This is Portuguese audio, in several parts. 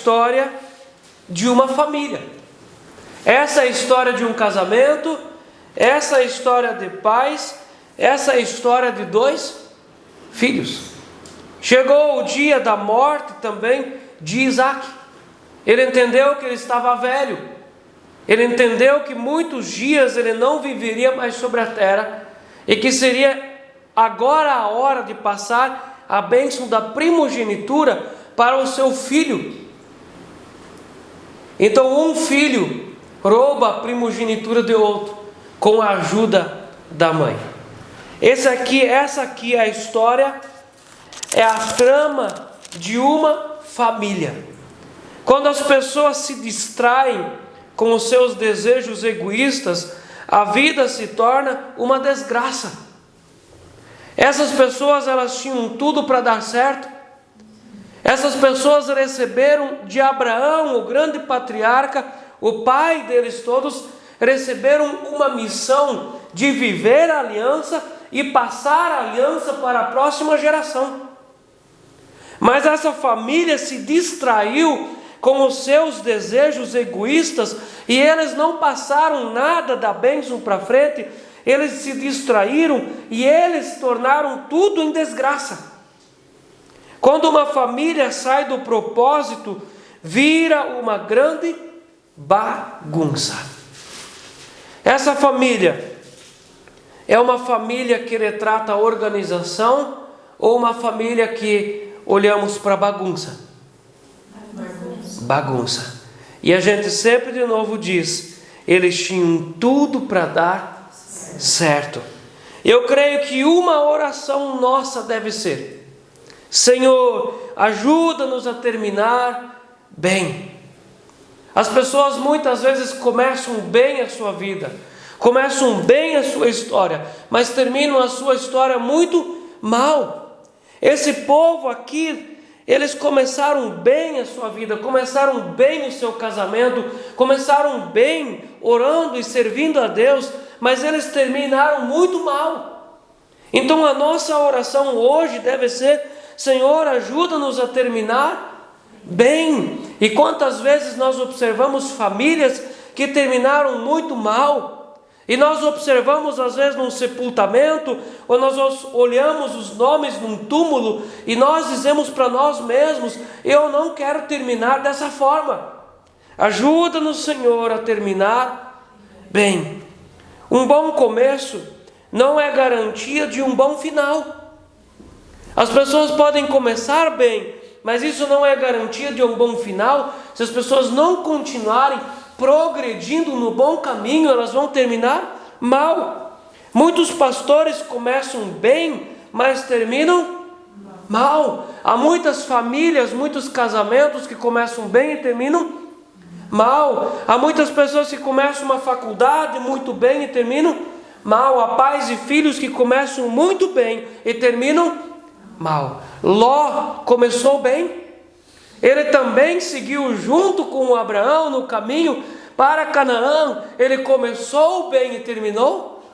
história de uma família. Essa é a história de um casamento, essa é a história de pais, essa é a história de 2 filhos. Chegou o dia da morte também de Isaac. Ele entendeu que ele estava velho. Ele entendeu que muitos dias ele não viveria mais sobre a terra e que seria agora a hora de passar a bênção da primogenitura para o seu filho. Então um filho rouba a primogenitura de outro com a ajuda da mãe. Essa aqui é a história, é a trama de uma família. Quando as pessoas se distraem com os seus desejos egoístas, a vida se torna uma desgraça. Essas pessoas, elas tinham tudo para dar certo. Essas pessoas receberam de Abraão, o grande patriarca, o pai deles todos, receberam uma missão de viver a aliança e passar a aliança para a próxima geração. Mas essa família se distraiu com os seus desejos egoístas e eles não passaram nada da bênção para frente. Eles se distraíram e eles tornaram tudo em desgraça. Quando uma família sai do propósito, vira uma grande bagunça. Essa família é uma família que retrata a organização ou uma família que olhamos para bagunça? Bagunça. E a gente sempre de novo diz, eles tinham tudo para dar certo. Eu creio que uma oração nossa deve ser: Senhor, ajuda-nos a terminar bem. As pessoas muitas vezes começam bem a sua vida, começam bem a sua história, mas terminam a sua história muito mal. Esse povo aqui, eles começaram bem a sua vida, começaram bem o seu casamento, começaram bem orando e servindo a Deus, mas eles terminaram muito mal. Então a nossa oração hoje deve ser: Senhor, ajuda-nos a terminar bem. E quantas vezes nós observamos famílias que terminaram muito mal, e nós observamos às vezes num sepultamento, ou nós olhamos os nomes num túmulo, e nós dizemos para nós mesmos: eu não quero terminar dessa forma. Ajuda-nos, Senhor, a terminar bem. Um bom começo não é garantia de um bom final. As pessoas podem começar bem, mas isso não é garantia de um bom final. Se as pessoas não continuarem progredindo no bom caminho, elas vão terminar mal. Muitos pastores começam bem, mas terminam mal. Há muitas famílias, muitos casamentos que começam bem e terminam mal. Há muitas pessoas que começam uma faculdade muito bem e terminam mal. Há pais e filhos que começam muito bem e terminam mal. Ló começou bem. Ele também seguiu junto com Abraão no caminho para Canaã. Ele começou bem e terminou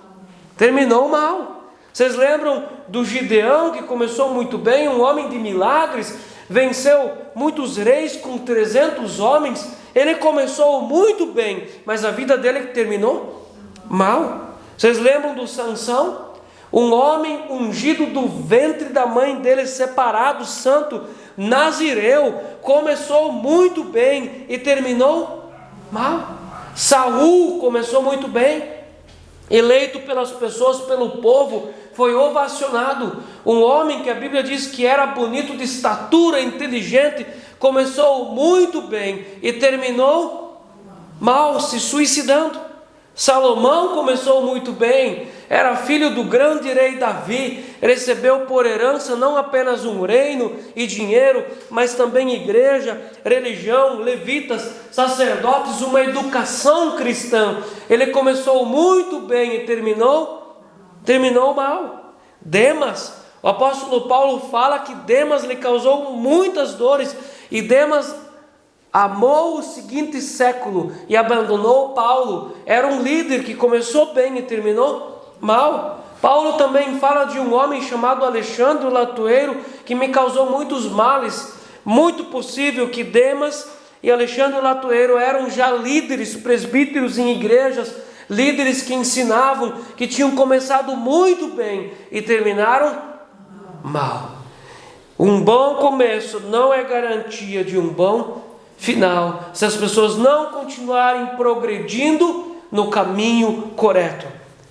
mal. Vocês lembram do Gideão, que começou muito bem, um homem de milagres, venceu muitos reis com 300 homens. Ele começou muito bem, mas a vida dele terminou mal. Vocês lembram do Sansão? Um homem ungido do ventre da mãe dele, separado, santo, nazireu, começou muito bem e terminou mal. Saul começou muito bem, eleito pelas pessoas, pelo povo, foi ovacionado. Um homem que a Bíblia diz que era bonito de estatura, inteligente, começou muito bem e terminou mal, se suicidando. Salomão começou muito bem, era filho do grande rei Davi, recebeu por herança não apenas um reino e dinheiro, mas também igreja, religião, levitas, sacerdotes, uma educação cristã. Ele começou muito bem e terminou mal. Demas, o apóstolo Paulo fala que Demas lhe causou muitas dores, e Demas amou o seguinte século e abandonou Paulo. Era um líder que começou bem e terminou mal. Paulo também fala de um homem chamado Alexandre o Latueiro, que me causou muitos males. Muito possível que Demas e Alexandre Latueiro eram já líderes, presbíteros em igrejas, líderes que ensinavam, que tinham começado muito bem e terminaram mal. Um bom começo não é garantia de um bom final, se as pessoas não continuarem progredindo no caminho correto.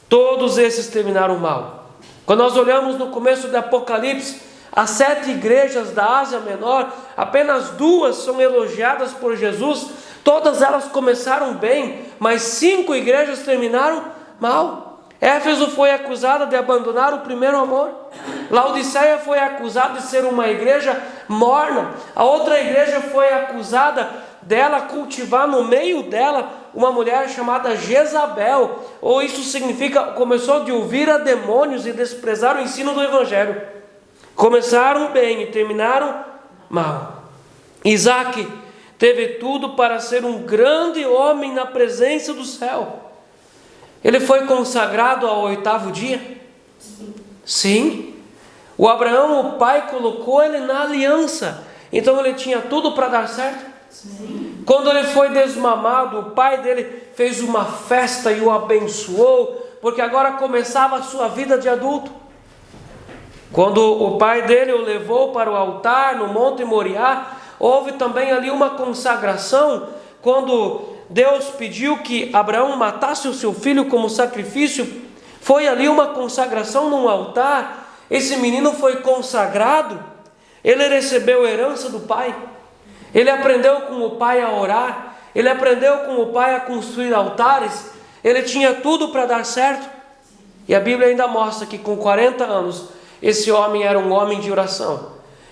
Todos esses terminaram mal. Quando nós olhamos no começo do Apocalipse, as 7 igrejas da Ásia Menor, apenas 2 são elogiadas por Jesus. Todas elas começaram bem, mas 5 igrejas terminaram mal. Éfeso foi acusada de abandonar o primeiro amor. Laodiceia foi acusada de ser uma igreja morna. A outra igreja foi acusada dela cultivar no meio dela uma mulher chamada Jezabel. Ou isso significa, começou de ouvir a demônios e desprezar o ensino do Evangelho. Começaram bem e terminaram mal. Isaac teve tudo para ser um grande homem na presença do céu. Ele foi consagrado ao 8º dia? Sim. O Abraão, o pai, colocou ele na aliança. Então ele tinha tudo para dar certo? Sim. Quando ele foi desmamado, o pai dele fez uma festa e o abençoou, porque agora começava a sua vida de adulto. Quando o pai dele o levou para o altar no Monte Moriá, houve também ali uma consagração, quando Deus pediu que Abraão matasse o seu filho como sacrifício. Foi ali uma consagração num altar. Esse menino foi consagrado. Ele recebeu a herança do pai. Ele aprendeu com o pai a orar. Ele aprendeu com o pai a construir altares. Ele tinha tudo para dar certo. E a Bíblia ainda mostra que com 40 anos, esse homem era um homem de oração.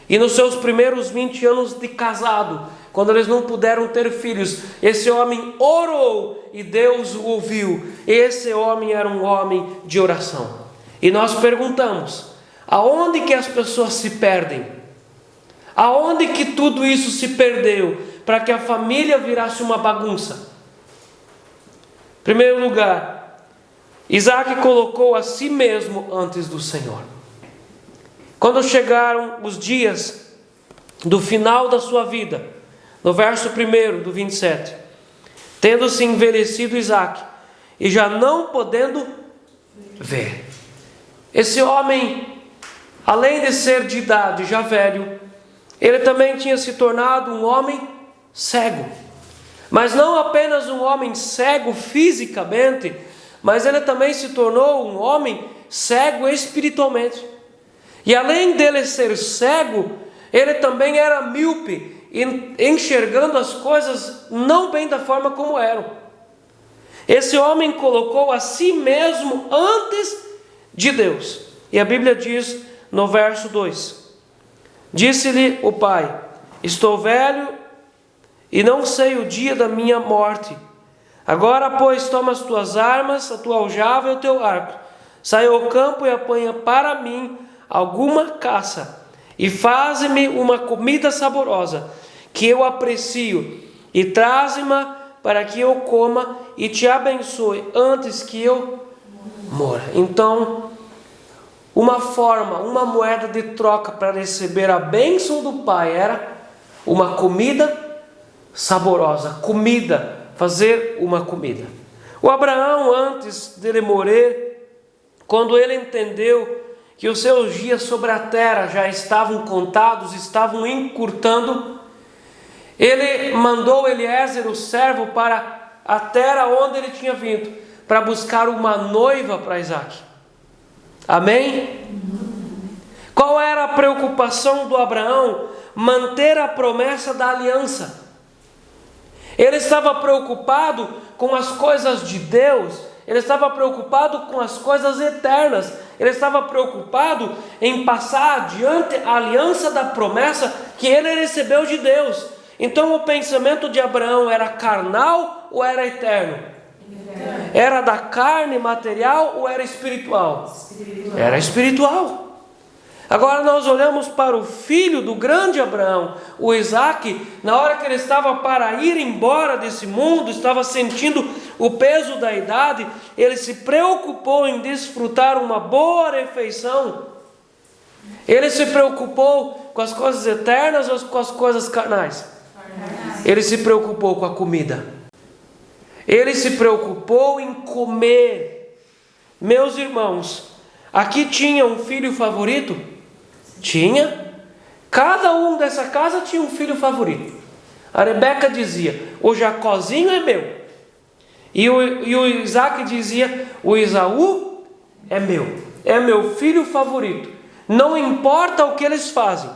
E nos seus primeiros 20 anos de casado, quando eles não puderam ter filhos, esse homem orou e Deus o ouviu. Esse homem era um homem de oração. E nós perguntamos, aonde que as pessoas se perdem? Aonde que tudo isso se perdeu para que a família virasse uma bagunça? Em primeiro lugar, Isaac colocou a si mesmo antes do Senhor. Quando chegaram os dias do final da sua vida, no verso 1 do 27, tendo-se envelhecido Isaac, e já não podendo ver. Esse homem, além de ser de idade já velho, ele também tinha se tornado um homem cego. Mas não apenas um homem cego fisicamente, mas ele também se tornou um homem cego espiritualmente. E além dele ser cego, ele também era míope, enxergando as coisas não bem da forma como eram. Esse homem colocou a si mesmo antes de Deus. E a Bíblia diz no verso 2: disse-lhe o pai: estou velho e não sei o dia da minha morte. Agora, pois, toma as tuas armas, a tua aljava e o teu arco. Sai ao campo e apanha para mim alguma caça, e faze-me uma comida saborosa, que eu aprecio, e traze-me para que eu coma e te abençoe antes que eu morra. Então, uma forma, uma moeda de troca para receber a bênção do Pai era uma comida saborosa, fazer uma comida. O Abraão, antes dele morrer, quando ele entendeu que os seus dias sobre a terra já estavam contados, estavam encurtando, ele mandou Eliezer, o servo, para a terra onde ele tinha vindo, para buscar uma noiva para Isaac. Amém? Qual era a preocupação do Abraão? Manter a promessa da aliança. Ele estava preocupado com as coisas de Deus, ele estava preocupado com as coisas eternas, ele estava preocupado em passar adiante a aliança da promessa que ele recebeu de Deus. Então o pensamento de Abraão era carnal ou era eterno? Era da carne material ou era espiritual? Era espiritual. Agora nós olhamos para o filho do grande Abraão, o Isaac. Na hora que ele estava para ir embora desse mundo, estava sentindo o peso da idade, ele se preocupou em desfrutar uma boa refeição. Ele se preocupou com as coisas eternas ou com as coisas carnais? Ele se preocupou com a comida. Ele se preocupou em comer. Meus irmãos, aqui tinha um filho favorito? Tinha. Cada um dessa casa tinha um filho favorito. A Rebeca dizia: o Jacozinho é meu. E o Isaac dizia: o Esaú é meu filho favorito. Não importa o que eles fazem,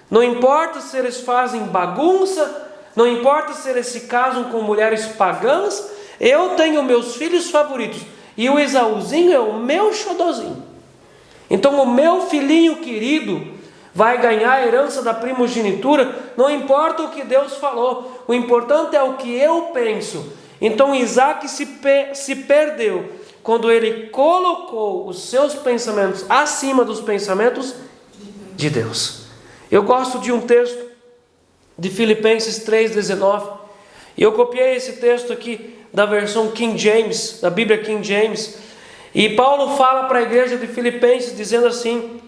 não importa se eles fazem bagunça, não importa se eles se casam com mulheres pagãs, eu tenho meus filhos favoritos, e o Esaúzinho é o meu xodozinho. Então o meu filhinho querido vai ganhar a herança da primogenitura, não importa o que Deus falou, o importante é o que eu penso. Então Isaac se perdeu quando ele colocou os seus pensamentos acima dos pensamentos de Deus. Eu gosto de um texto de Filipenses 3,19, e eu copiei esse texto aqui da versão King James, da Bíblia King James, e Paulo fala para a igreja de Filipenses dizendo assim: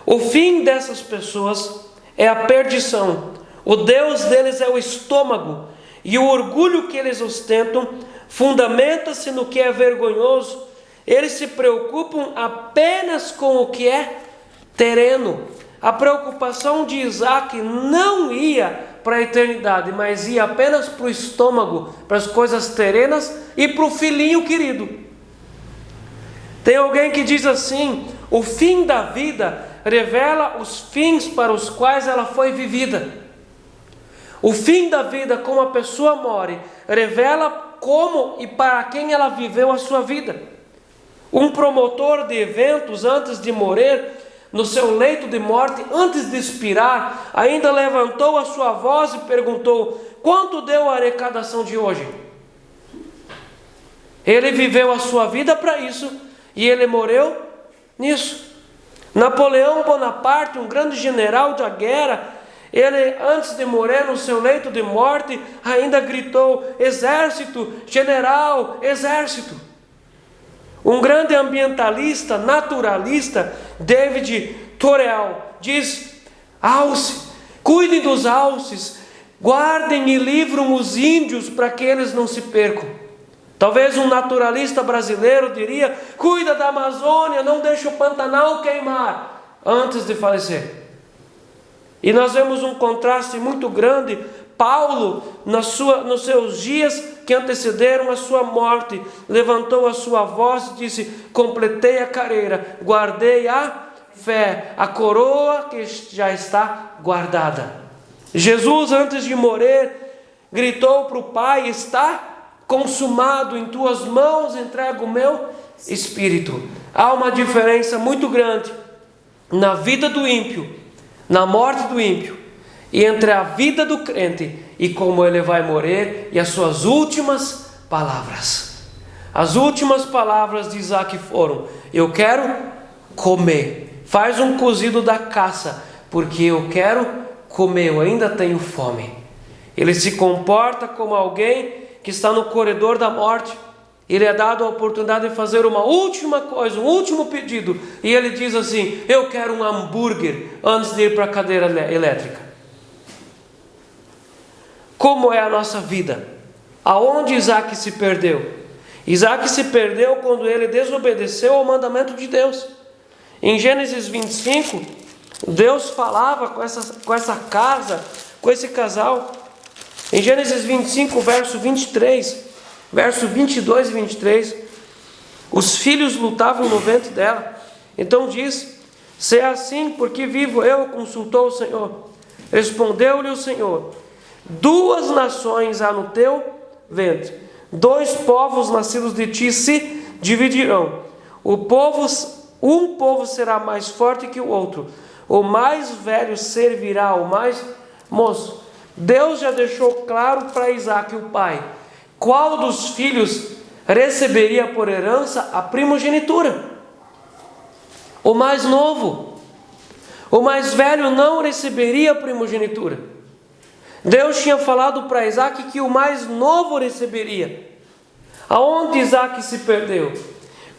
o fim dessas pessoas é a perdição, o Deus deles é o estômago, e o orgulho que eles ostentam fundamenta-se no que é vergonhoso. Eles se preocupam apenas com o que é terreno. A preocupação de Isaac não ia para a eternidade, mas ia apenas para o estômago, para as coisas terrenas e para o filhinho querido. Tem alguém que diz assim: o fim da vida revela os fins para os quais ela foi vivida. O fim da vida, como a pessoa morre, revela como e para quem ela viveu a sua vida. Um promotor de eventos, antes de morrer, no seu leito de morte, antes de expirar, ainda levantou a sua voz e perguntou: quanto deu a arrecadação de hoje? Ele viveu a sua vida para isso, e ele morreu nisso. Napoleão Bonaparte, um grande general da guerra, ele, antes de morrer no seu leito de morte, ainda gritou: exército, general, exército. Um grande ambientalista, naturalista, David Torel, diz: alce, cuidem dos alces, guardem e livram os índios para que eles não se percam. Talvez um naturalista brasileiro diria: cuida da Amazônia, não deixa o Pantanal queimar, antes de falecer. E nós vemos um contraste muito grande. Paulo, nos seus dias que antecederam a sua morte, levantou a sua voz e disse: completei a carreira, guardei a fé, a coroa que já está guardada. Jesus, antes de morrer, gritou para o Pai: está consumado, em tuas mãos entrego o meu espírito. Há uma diferença muito grande na vida do ímpio, na morte do ímpio, e entre a vida do crente e como ele vai morrer, e as suas últimas palavras. As últimas palavras de Isaac foram: eu quero comer, faz um cozido da caça, porque eu quero comer, eu ainda tenho fome. Ele se comporta como alguém que está no corredor da morte. Ele é dado a oportunidade de fazer uma última coisa, um último pedido, e ele diz assim: eu quero um hambúrguer antes de ir para a cadeira elétrica. Como é a nossa vida? Aonde Isaac se perdeu? Isaac se perdeu quando ele desobedeceu ao mandamento de Deus. Em Gênesis 25, Deus falava com essa casa, com esse casal. Em Gênesis 25, verso 23, verso 22 e 23, os filhos lutavam no ventre dela. Então diz: se é assim, porque vivo eu, consultou o Senhor. Respondeu-lhe o Senhor: 2 nações há no teu ventre, 2 povos nascidos de ti se dividirão. Um povo será mais forte que o outro, o mais velho servirá ao mais moço. Deus já deixou claro para Isaac, o pai, qual dos filhos receberia por herança a primogenitura. O mais novo. O mais velho não receberia a primogenitura. Deus tinha falado para Isaac que o mais novo receberia. Aonde Isaac se perdeu?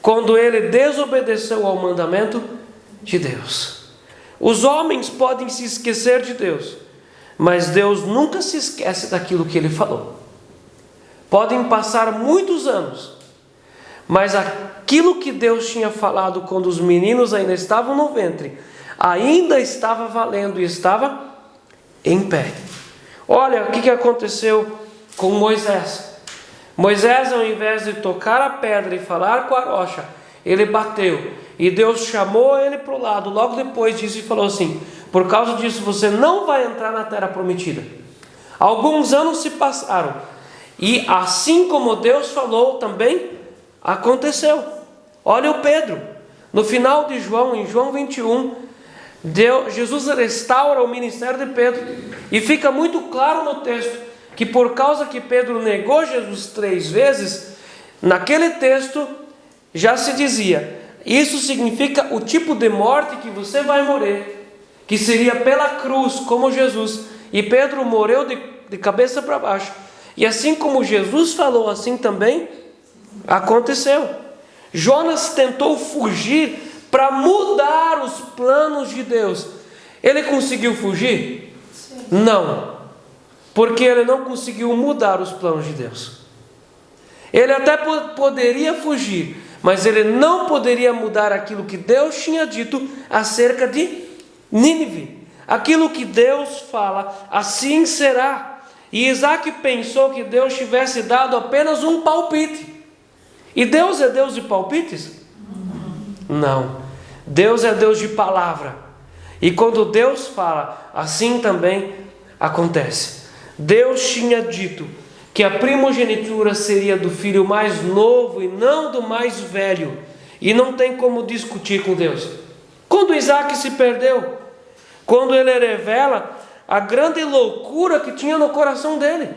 Quando ele desobedeceu ao mandamento de Deus. Os homens podem se esquecer de Deus, mas Deus nunca se esquece daquilo que Ele falou. Podem passar muitos anos, mas aquilo que Deus tinha falado quando os meninos ainda estavam no ventre, ainda estava valendo e estava em pé. Olha o que aconteceu com Moisés. Moisés, ao invés de tocar a pedra e falar com a rocha, ele bateu. E Deus chamou ele para o lado. Logo depois disso, e falou assim: por causa disso você não vai entrar na terra prometida. Alguns anos se passaram, e assim como Deus falou, também aconteceu. Olha o Pedro, no final de João, em João 21, Jesus restaura o ministério de Pedro, e fica muito claro no texto que por causa que Pedro negou Jesus 3 vezes, naquele texto já se dizia: isso significa o tipo de morte que você vai morrer, que seria pela cruz, como Jesus. E Pedro morreu de cabeça para baixo. E assim como Jesus falou, assim também aconteceu. Jonas tentou fugir para mudar os planos de Deus. Ele conseguiu fugir? Sim. Não, porque ele não conseguiu mudar os planos de Deus. Ele até poderia fugir, mas ele não poderia mudar aquilo que Deus tinha dito acerca de Nínive. Aquilo que Deus fala, assim será. E Isaac pensou que Deus tivesse dado apenas um palpite. E Deus é Deus de palpites? Não. Deus é Deus de palavra. E quando Deus fala, assim também acontece. Deus tinha dito que a primogenitura seria do filho mais novo e não do mais velho. E não tem como discutir com Deus. Quando Isaac se perdeu, quando ele revela a grande loucura que tinha no coração dele.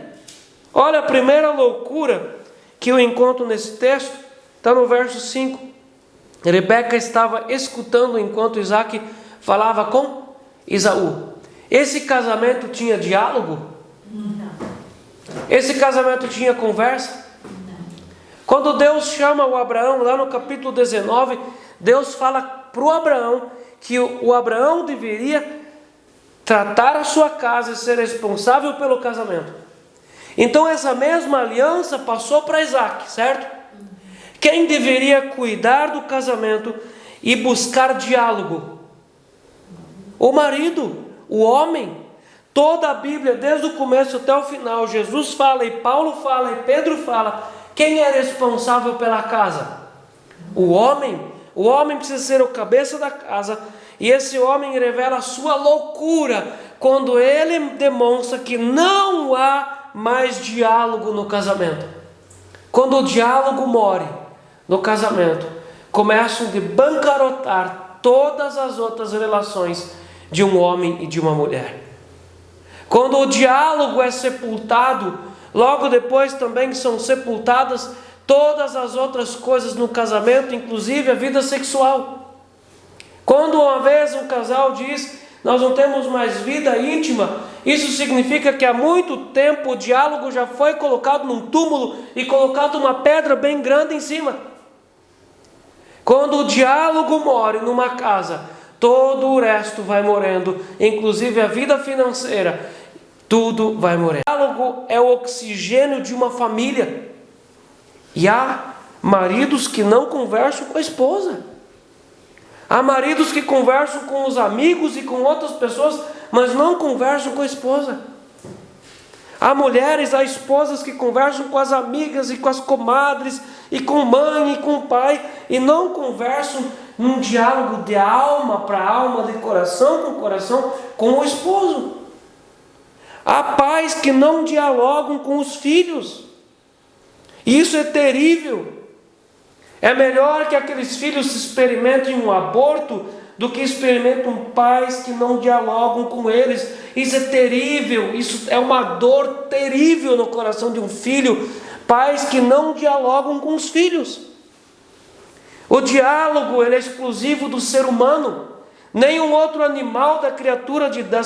Olha, a primeira loucura que eu encontro nesse texto está no verso 5. Rebeca estava escutando enquanto Isaac falava com Esaú. Esse casamento tinha diálogo? Não. Esse casamento tinha conversa? Não. Quando Deus chama o Abraão, lá no capítulo 19, Deus fala para o Abraão que o Abraão deveria tratar a sua casa e ser responsável pelo casamento. Então essa mesma aliança passou para Isaac, certo? Quem deveria cuidar do casamento e buscar diálogo? O marido, o homem. Toda a Bíblia, desde o começo até o final, Jesus fala, e Paulo fala, e Pedro fala. Quem é responsável pela casa? O homem. O homem precisa ser o cabeça da casa. E esse homem revela a sua loucura quando ele demonstra que não há mais diálogo no casamento. Quando o diálogo morre no casamento, começam a bancarotar todas as outras relações de um homem e de uma mulher. Quando o diálogo é sepultado, logo depois também são sepultadas todas as outras coisas no casamento, inclusive a vida sexual. Quando uma vez um casal diz: nós não temos mais vida íntima, isso significa que há muito tempo o diálogo já foi colocado num túmulo e colocado uma pedra bem grande em cima. Quando o diálogo morre numa casa, todo o resto vai morrendo, inclusive a vida financeira, tudo vai morrer. O diálogo é o oxigênio de uma família. E há maridos que não conversam com a esposa. Há maridos que conversam com os amigos e com outras pessoas, mas não conversam com a esposa. Há mulheres, há esposas que conversam com as amigas e com as comadres, e com mãe e com pai, e não conversam num diálogo de alma para alma, de coração com coração, com o esposo. Há pais que não dialogam com os filhos. Isso é terrível. É melhor que aqueles filhos experimentem um aborto do que experimentam pais que não dialogam com eles. Isso é terrível, isso é uma dor terrível no coração de um filho. Pais que não dialogam com os filhos. O diálogo ele é exclusivo do ser humano. Nenhum outro animal das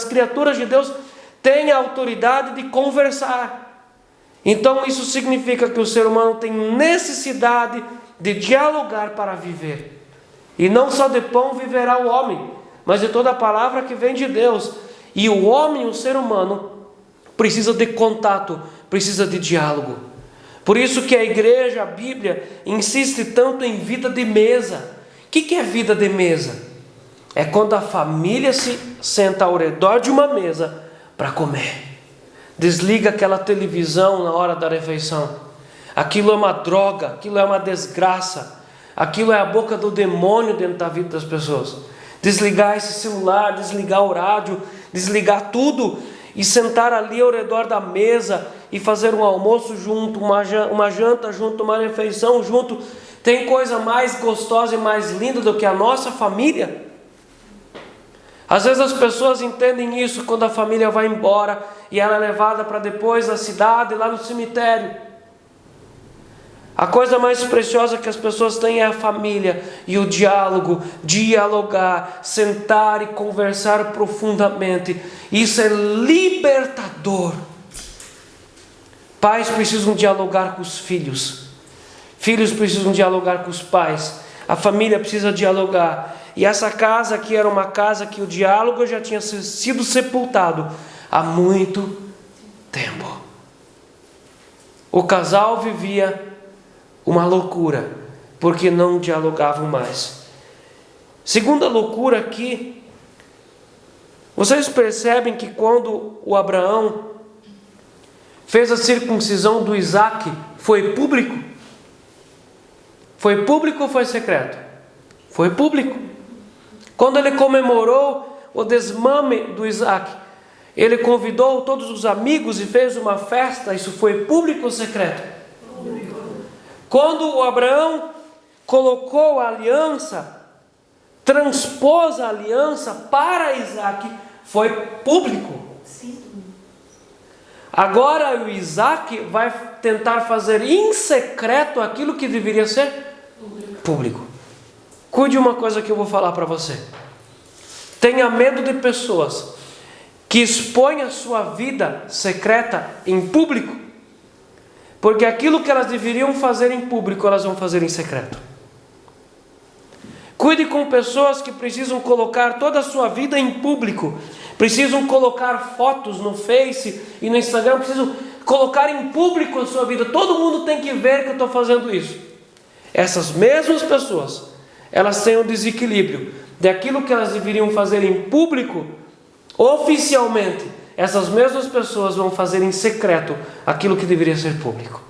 criaturas de Deus tem a autoridade de conversar. Então isso significa que o ser humano tem necessidade de dialogar para viver. E não só de pão viverá o homem, mas de toda a palavra que vem de Deus. E o homem, o ser humano, precisa de contato, precisa de diálogo. Por isso que a igreja, a Bíblia, insiste tanto em vida de mesa. O que é vida de mesa? É quando a família se senta ao redor de uma mesa para comer. Desliga aquela televisão na hora da refeição. Aquilo é uma droga, aquilo é uma desgraça. Aquilo é a boca do demônio dentro da vida das pessoas. Desligar esse celular, desligar o rádio, desligar tudo e sentar ali ao redor da mesa e fazer um almoço junto, uma janta junto, uma refeição junto. Tem coisa mais gostosa e mais linda do que a nossa família? Às vezes as pessoas entendem isso quando a família vai embora e ela é levada para depois da cidade, lá no cemitério. A coisa mais preciosa que as pessoas têm é a família e o diálogo, dialogar, sentar e conversar profundamente. Isso é libertador. Pais precisam dialogar com os filhos. Filhos precisam dialogar com os pais. A família precisa dialogar. E essa casa aqui era uma casa que o diálogo já tinha sido sepultado há muito tempo. O casal vivia uma loucura, porque não dialogavam mais. Segunda loucura aqui, vocês percebem que quando o Abraão fez a circuncisão do Isaque, foi público? Foi público ou foi secreto? Foi público. Quando ele comemorou o desmame do Isaque, ele convidou todos os amigos e fez uma festa. Isso foi público ou secreto? Público. Quando o Abraão colocou a aliança, transpôs a aliança para Isaque, foi público. Sim. Agora o Isaque vai tentar fazer em secreto aquilo que deveria ser público. Cuide uma coisa que eu vou falar para você. Tenha medo de pessoas que expõem a sua vida secreta em público, porque aquilo que elas deveriam fazer em público, elas vão fazer em secreto. Cuide com pessoas que precisam colocar toda a sua vida em público, precisam colocar fotos no Face e no Instagram, precisam colocar em público a sua vida. Todo mundo tem que ver que eu estou fazendo isso. Essas mesmas pessoas, elas têm um desequilíbrio daquilo que elas deveriam fazer em público, oficialmente. Essas mesmas pessoas vão fazer em secreto aquilo que deveria ser público.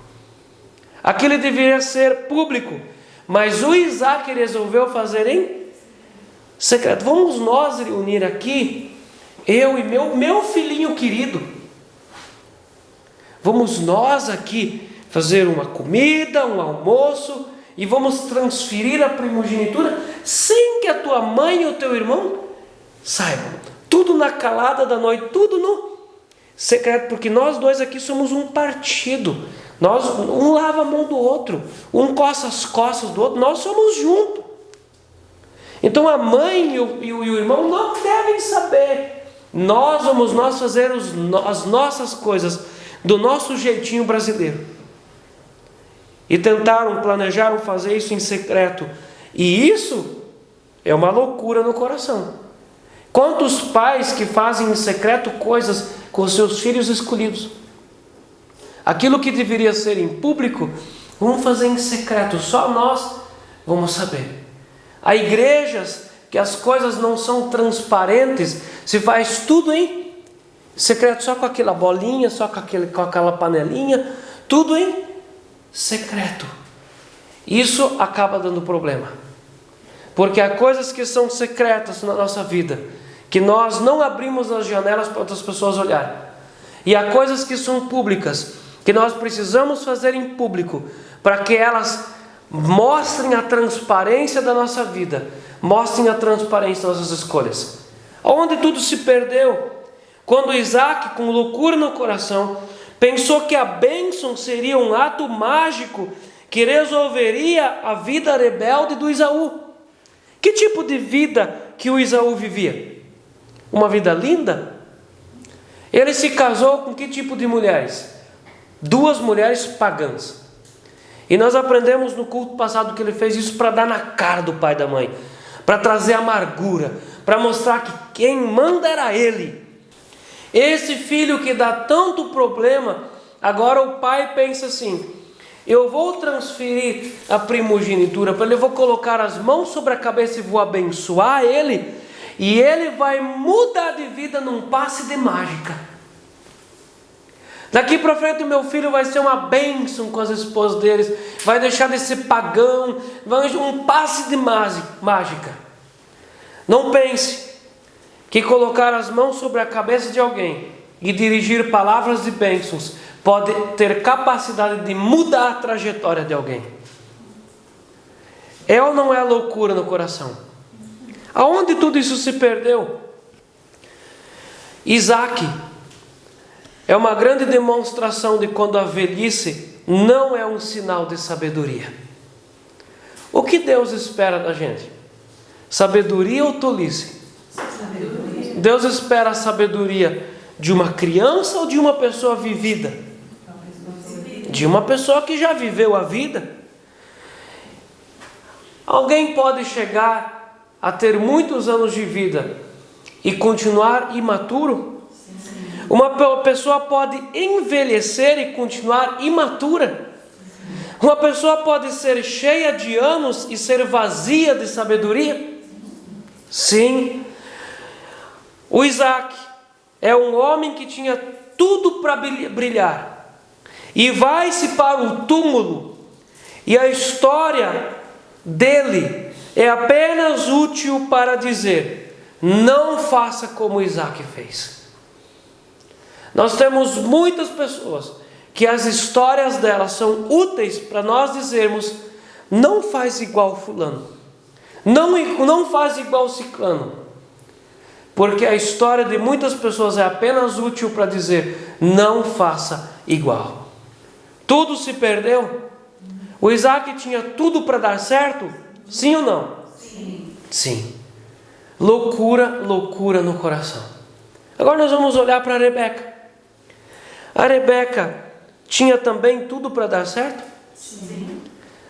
Aquilo deveria ser público, mas o Isaque resolveu fazer em secreto. Vamos nós reunir aqui, eu e meu filhinho querido. Vamos nós aqui fazer uma comida, um almoço, e vamos transferir a primogenitura sem que a tua mãe e o teu irmão saibam. Tudo na calada da noite, tudo no secreto, porque nós dois aqui somos um partido. Um lava a mão do outro, um coça as costas do outro, nós somos juntos. Então a mãe e o irmão não devem saber. Vamos fazer as nossas coisas do nosso jeitinho brasileiro. E planejaram fazer isso em secreto. E isso é uma loucura no coração. Quantos pais que fazem em secreto coisas com seus filhos escolhidos? Aquilo que deveria ser em público, vamos fazer em secreto, só nós vamos saber. Há igrejas que as coisas não são transparentes, se faz tudo em secreto, só com aquela bolinha, só com aquela panelinha, tudo em secreto. Isso acaba dando problema, porque há coisas que são secretas na nossa vida, que nós não abrimos as janelas para outras pessoas olharem, e há coisas que são públicas, que nós precisamos fazer em público, para que elas mostrem a transparência da nossa vida, mostrem a transparência das nossas escolhas. Onde tudo se perdeu? Quando Isaque, com loucura no coração, pensou que a bênção seria um ato mágico que resolveria a vida rebelde do Esaú. Que tipo de vida que o Esaú vivia? Uma vida linda? Ele se casou com que tipo de mulheres? 2 mulheres pagãs. E nós aprendemos no culto passado que ele fez isso para dar na cara do pai e da mãe, para trazer amargura, para mostrar que quem manda era ele. Esse filho que dá tanto problema, agora o pai pensa assim: eu vou transferir a primogenitura para ele, eu vou colocar as mãos sobre a cabeça e vou abençoar ele, e ele vai mudar de vida num passe de mágica. Daqui para frente o meu filho vai ser uma bênção com as esposas deles, vai deixar de ser pagão, vai um passe de mágica. Não pense que colocar as mãos sobre a cabeça de alguém e dirigir palavras de bênçãos pode ter capacidade de mudar a trajetória de alguém. É ou não é loucura no coração? Aonde tudo isso se perdeu? Isaac é uma grande demonstração de quando a velhice não é um sinal de sabedoria. O que Deus espera da gente? Sabedoria ou tolice? Sabedoria. Deus espera a sabedoria de uma criança ou de uma pessoa vivida? De uma pessoa que já viveu a vida. Alguém pode chegar a ter muitos anos de vida e continuar imaturo? Uma pessoa pode envelhecer e continuar imatura? Uma pessoa pode ser cheia de anos e ser vazia de sabedoria? Sim. O Isaac é um homem que tinha tudo para brilhar, e vai-se para o túmulo, e a história dele é apenas útil para dizer: não faça como Isaac fez. Nós temos muitas pessoas que as histórias delas são úteis para nós dizermos: não faz igual fulano, não faz igual ciclano. Porque a história de muitas pessoas é apenas útil para dizer: não faça igual. Tudo se perdeu. O Isaac tinha tudo para dar certo? Sim ou não? Sim. Sim. Loucura, loucura no coração. Agora nós vamos olhar para a Rebeca. A Rebeca tinha também tudo para dar certo? Sim.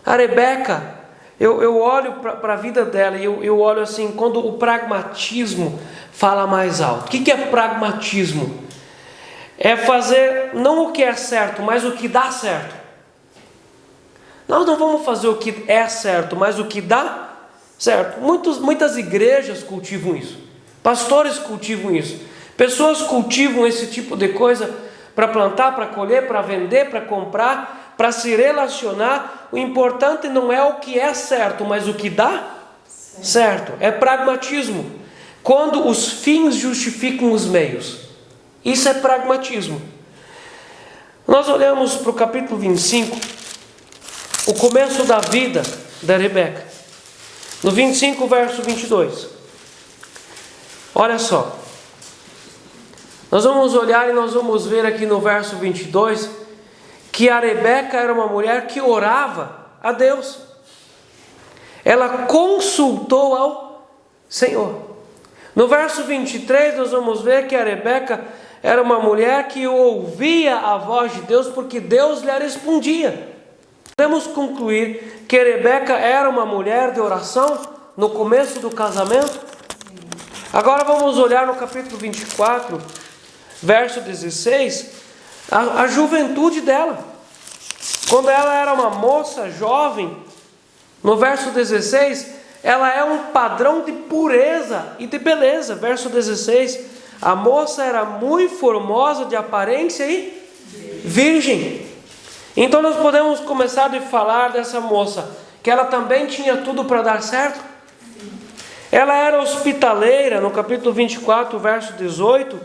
A Rebeca, eu olho para a vida dela e eu olho assim, quando o pragmatismo fala mais alto. O que é pragmatismo? É fazer não o que é certo, mas o que dá certo. Nós não vamos fazer o que é certo, mas o que dá certo. Muitas igrejas cultivam isso. Pastores cultivam isso. Pessoas cultivam esse tipo de coisa para plantar, para colher, para vender, para comprar, para se relacionar. O importante não é o que é certo, mas o que dá certo. É pragmatismo. Quando os fins justificam os meios. Isso é pragmatismo. Nós olhamos para o capítulo 25, o começo da vida da Rebeca. No 25, verso 22. Olha só. Nós vamos olhar e nós vamos ver aqui no verso 22 que a Rebeca era uma mulher que orava a Deus. Ela consultou ao Senhor. No verso 23 nós vamos ver que a Rebeca era uma mulher que ouvia a voz de Deus porque Deus lhe respondia. Podemos concluir que Rebeca era uma mulher de oração no começo do casamento? Agora vamos olhar no capítulo 24, verso 16, a juventude dela. Quando ela era uma moça jovem, no verso 16, ela é um padrão de pureza e de beleza. Verso 16, a moça era muito formosa de aparência e virgem. Então nós podemos começar a falar dessa moça, que ela também tinha tudo para dar certo. Ela era hospitaleira. No capítulo 24, verso 18,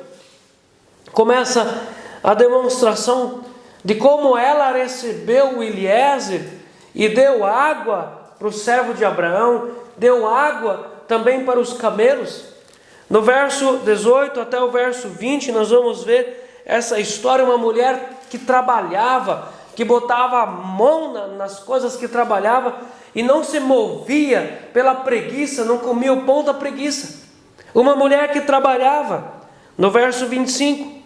começa a demonstração de como ela recebeu o Eliezer e deu água para o servo de Abraão, deu água também para os camelos. No verso 18 até o verso 20 nós vamos ver essa história, uma mulher que trabalhava, que botava a mão nas coisas que trabalhava e não se movia pela preguiça, não comia o pão da preguiça. Uma mulher que trabalhava. No verso 25,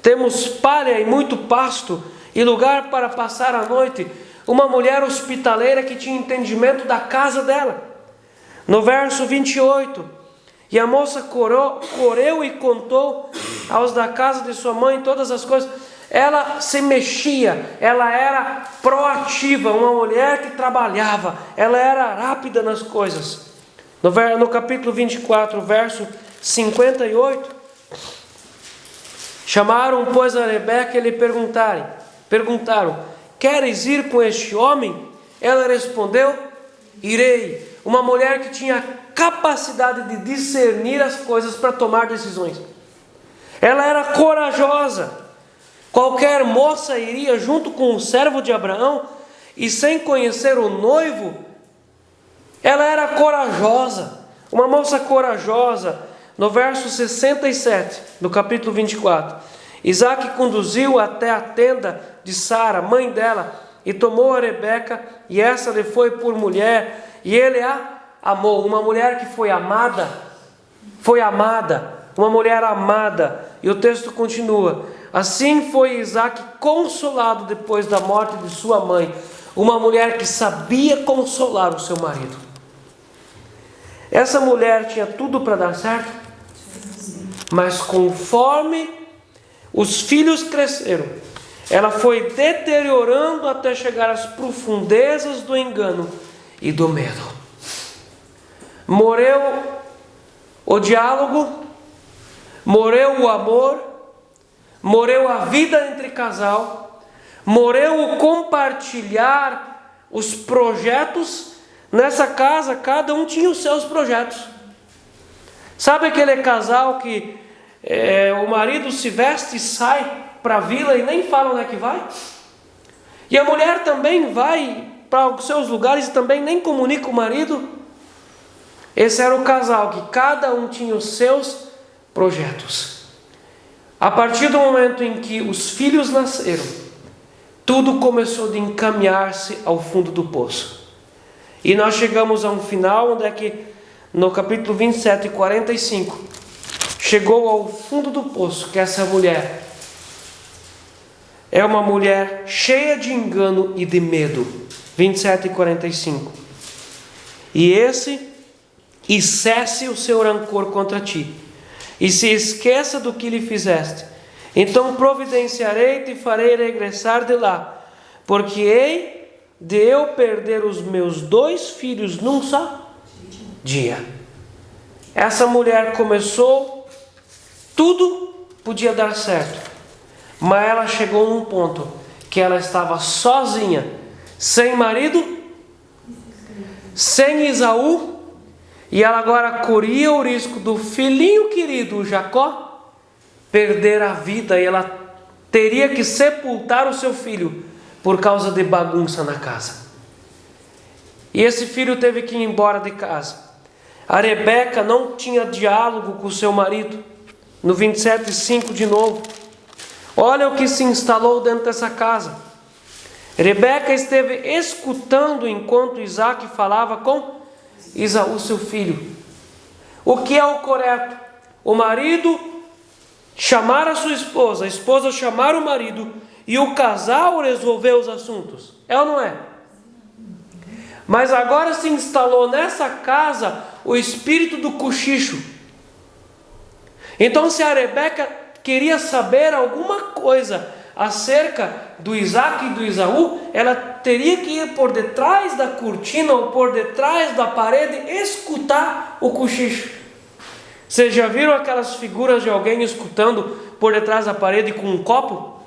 temos palha e muito pasto e lugar para passar a noite. Uma mulher hospitaleira que tinha entendimento da casa dela. No verso 28, E a moça correu e contou aos da casa de sua mãe todas as coisas. Ela se mexia, ela era proativa, uma mulher que trabalhava, ela era rápida nas coisas. No capítulo 24, verso 58, chamaram, pois, a Rebeca e lhe perguntaram: queres ir com este homem? Ela respondeu: irei. Uma mulher que tinha capacidade de discernir as coisas para tomar decisões. Ela era corajosa. Qualquer moça iria junto com o servo de Abraão e sem conhecer o noivo, ela era corajosa, uma moça corajosa. No verso 67 do capítulo 24, Isaac conduziu até a tenda de Sara, mãe dela, e tomou a Rebeca, e essa lhe foi por mulher, e ele a amou. Uma mulher que foi amada, uma mulher amada. E o texto continua: assim foi Isaac consolado depois da morte de sua mãe. Uma mulher que sabia consolar o seu marido. Essa mulher tinha tudo para dar certo, mas conforme os filhos cresceram, ela foi deteriorando até chegar às profundezas do engano e do medo. Morreu o diálogo, morreu o amor, morreu a vida entre casal, morreu o compartilhar os projetos. Nessa casa, cada um tinha os seus projetos. Sabe aquele casal que o marido se veste e sai para a vila e nem fala onde é que vai? E a mulher também vai para os seus lugares e também nem comunica o marido? Esse era o casal que cada um tinha os seus projetos. A partir do momento em que os filhos nasceram, tudo começou a encaminhar-se ao fundo do poço. E nós chegamos a um final onde é que, no capítulo 27 e 45, chegou ao fundo do poço, que essa mulher é uma mulher cheia de engano e de medo. 27 e 45. E cesse o seu rancor contra ti, e se esqueça do que lhe fizeste. Então providenciarei-te e farei regressar de lá, porque hei de eu perder os meus 2 filhos num só dia. Essa mulher começou, tudo podia dar certo, mas ela chegou num ponto que ela estava sozinha, sem marido, sem Esaú, e ela agora corria o risco do filhinho querido, o Jacó, perder a vida, e ela teria que sepultar o seu filho por causa de bagunça na casa. E esse filho teve que ir embora de casa. A Rebeca não tinha diálogo com o seu marido. No 27:5 de novo. Olha o que se instalou dentro dessa casa. Rebeca esteve escutando enquanto Isaac falava com Esaú, seu filho. O que é o correto? O marido chamar a sua esposa, a esposa chamar o marido, e o casal resolver os assuntos. É ou não é? Mas agora se instalou nessa casa o espírito do cochicho. Então, se a Rebeca queria saber alguma coisa acerca do Isaac e do Esaú, ela teria que ir por detrás da cortina ou por detrás da parede escutar o cochicho. Vocês já viram aquelas figuras de alguém escutando por detrás da parede com um copo?